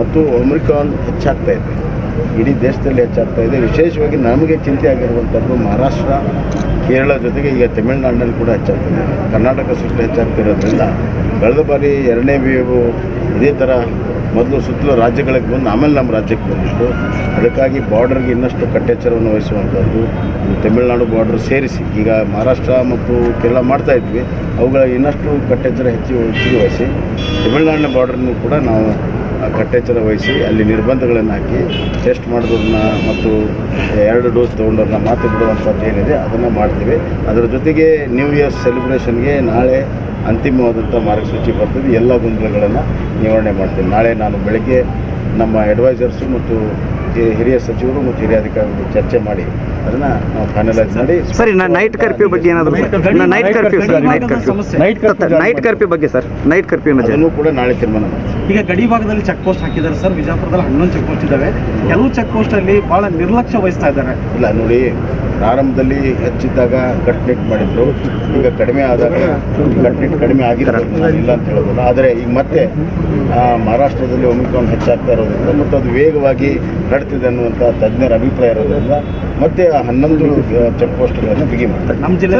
ಮತ್ತು ಒಮಿಕ್ರಾನ್ ಹೆಚ್ಚಾಗ್ತಾ ಇದೆ, ಇಡೀ ದೇಶದಲ್ಲಿ ಹೆಚ್ಚಾಗ್ತಾ ಇದೆ. ವಿಶೇಷವಾಗಿ ನಮಗೆ ಚಿಂತೆ ಆಗಿರುವಂಥದ್ದು ಮಹಾರಾಷ್ಟ್ರ, ಕೇರಳ ಜೊತೆಗೆ ಈಗ ತಮಿಳುನಾಡಿನಲ್ಲಿ ಕೂಡ ಹೆಚ್ಚಾಗ್ತದೆ, ಕರ್ನಾಟಕ ಸುತ್ತಲೂ ಹೆಚ್ಚಾಗ್ತಿರೋದ್ರಿಂದ ಕಳೆದ ಬಾರಿ 2ನೇ ವೇವು ಇದೇ ಥರ ಮೊದಲು ಸುತ್ತಲೂ ರಾಜ್ಯಗಳಿಗೆ ಬಂದು ಆಮೇಲೆ ನಮ್ಮ ರಾಜ್ಯಕ್ಕೆ ಬಂದಿತ್ತು. ಅದಕ್ಕಾಗಿ ಬಾರ್ಡರ್ಗೆ ಇನ್ನಷ್ಟು ಕಟ್ಟೆಚ್ಚರವನ್ನು ವಹಿಸುವಂಥದ್ದು, ತಮಿಳುನಾಡು ಬಾರ್ಡ್ರ್ ಸೇರಿಸಿ ಈಗ ಮಹಾರಾಷ್ಟ್ರ ಮತ್ತು ಕೇರಳ ಮಾಡ್ತಾಯಿದ್ವಿ, ಅವುಗಳ ಇನ್ನಷ್ಟು ಕಟ್ಟೆಚ್ಚರ ಹೆಚ್ಚಿಗೆ ವಹಿಸಿ ತಮಿಳುನಾಡಿನ ಬಾರ್ಡ್ರನ್ನು ಕೂಡ ನಾವು ಕಟ್ಟೆಚ್ಚರ ವಹಿಸಿ ಅಲ್ಲಿ ನಿರ್ಬಂಧಗಳನ್ನು ಹಾಕಿ ಟೆಸ್ಟ್ ಮಾಡಿದವ್ರನ್ನ ಮತ್ತು 2 ಡೋಸ್ ತೊಗೊಂಡವ್ರನ್ನ ಮಾತು ಬಿಡುವಂಥದ್ದು ಏನಿದೆ ಅದನ್ನು ಮಾಡ್ತೀವಿ. ಅದರ ಜೊತೆಗೆ ನ್ಯೂ ಇಯರ್ ಸೆಲೆಬ್ರೇಷನ್ಗೆ ನಾಳೆ ಅಂತಿಮವಾದಂಥ ಮಾರ್ಗಸೂಚಿ ಬರ್ತದೆ. ಎಲ್ಲ ಗೊಂದಲಗಳನ್ನು ನಿವಾರಣೆ ಮಾಡ್ತೀನಿ. ನಾಳೆ ನಾನು ಬೆಳಗ್ಗೆ ನಮ್ಮ ಅಡ್ವೈಸರ್ಸು ಮತ್ತು ಹಿರಿಯ ಸಚಿವರು ಮತ್ತು ಹಿರಿಯ ಅಧಿಕಾರಿಗಳು ಚರ್ಚೆ ಮಾಡಿ ಅದನ್ನು ನಾವು ಫೈನಲೈಸ್ ಮಾಡಿ. ಸರಿ, ನೈಟ್ ಕರ್ಫ್ಯೂ ಬಗ್ಗೆ ಏನಾದರೂ ನೈಟ್ ಕರ್ಫ್ಯೂ ಬಗ್ಗೆ ಸರ್, ನೈಟ್ ಕರ್ಫ್ಯೂ ಅದನ್ನು ಕೂಡ ನಾಳೆ ತೀರ್ಮಾನ ಮಾಡ್ತೀವಿ. ಈಗ ಗಡಿ ಭಾಗದಲ್ಲಿ ಚೆಕ್ ಪೋಸ್ಟ್ ಹಾಕಿದ್ದಾರೆ ಸರ್, ವಿಜಯಪುರದಲ್ಲಿ 11 ಚೆಕ್ ಪೋಸ್ಟ್ ಇದ್ದಾವೆ. ಕೆಲವು ಚೆಕ್ ಪೋಸ್ಟಲ್ಲಿ ಭಾಳ ನಿರ್ಲಕ್ಷ್ಯ ವಹಿಸ್ತಾ ಇದ್ದಾರೆ. ಇಲ್ಲ ನೋಡಿ, ಪ್ರಾರಂಭದಲ್ಲಿ ಹೆಚ್ಚಿದ್ದಾಗ ಕಟ್ನಿಟ್ ಮಾಡಿದ್ರು, ಈಗ ಕಡಿಮೆ ಆದಾಗ ಕಟ್ನಿಟ್ ಕಡಿಮೆ ಆಗಿರೋದು ಇಲ್ಲ ಅಂತ ಹೇಳೋದಿಲ್ಲ. ಆದರೆ ಈಗ ಮತ್ತೆ ಮಹಾರಾಷ್ಟ್ರದಲ್ಲಿ ಒಮಿಕ್ರಾನ್ ಹೆಚ್ಚಾಗ್ತಾ ಇರೋದ್ರಿಂದ ಮತ್ತು ಅದು ವೇಗವಾಗಿ ಹರಡ್ತಿದೆ ಅನ್ನುವಂಥ ತಜ್ಞರ ಅಭಿಪ್ರಾಯ ಇರೋದ್ರಿಂದ ಮತ್ತೆ 11 ಚೆಕ್ ಪೋಸ್ಟ್ಗಳನ್ನು ಬಿಗಿ ಮಾಡ್ತಾರೆ. ನಮ್ಮ ಜಿಲ್ಲೆ